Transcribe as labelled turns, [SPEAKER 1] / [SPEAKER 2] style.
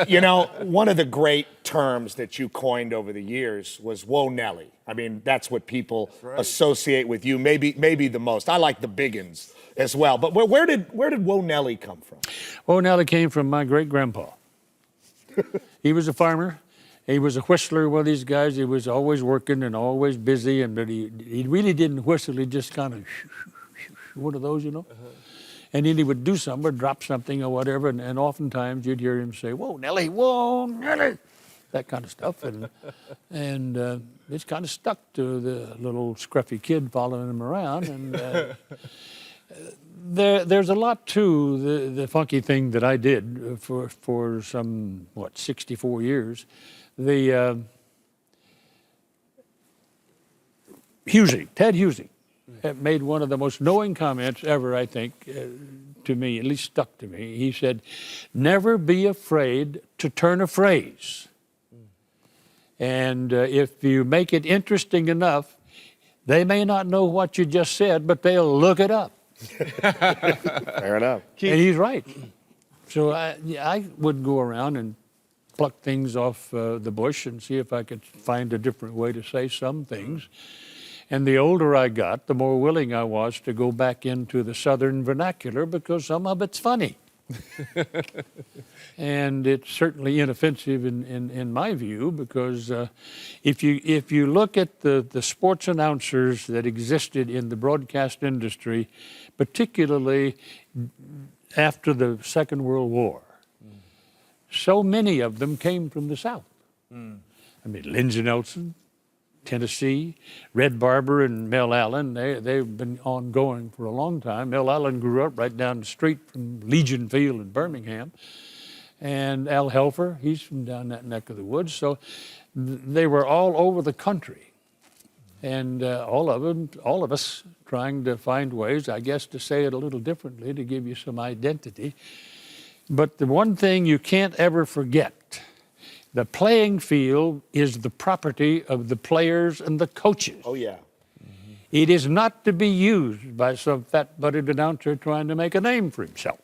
[SPEAKER 1] You know, one of the great terms that you coined over the years was Whoa Nelly. I mean, that's what people associate with you, maybe the most. I like the biggins as well. But where did Whoa Nelly come from?
[SPEAKER 2] Whoa Nelly came from my great-grandpa. He was a farmer. He was a whistler with these guys. He was always working and always busy, but he really didn't whistle. He just kind of one of those, you know. And then he would do something or drop something or whatever, and oftentimes you'd hear him say, "Whoa, Nelly, whoa, Nelly," that kind of stuff. And it's kind of stuck to the little scruffy kid following him around. And there's a lot to the funky thing that I did for some, 64 years. Ted Husey, made one of the most knowing comments ever, I think, to me, at least stuck to me. He said, "Never be afraid to turn a phrase. And if you make it interesting enough, they may not know what you just said, but they'll look it up."
[SPEAKER 1] Fair enough.
[SPEAKER 2] And he's right. So I would go around and pluck things off the bush and see if I could find a different way to say some things. And the older I got, the more willing I was to go back into the Southern vernacular because some of it's funny. And it's certainly inoffensive in my view because if you look at the sports announcers that existed in the broadcast industry, particularly after the Second World War, so many of them came from the South. I mean, Lindsey Nelson, Tennessee, Red Barber and Mel Allen, they've been ongoing for a long time. Mel Allen grew up right down the street from Legion Field in Birmingham. And Al Helfer, he's from down that neck of the woods. So they were all over the country. And all of us trying to find ways, I guess, to say it a little differently to give you some identity. But the one thing you can't ever forget, the playing field is the property of the players and the coaches.
[SPEAKER 1] Oh, yeah.
[SPEAKER 2] It is not to be used by some fat-butted announcer trying to make a name for himself.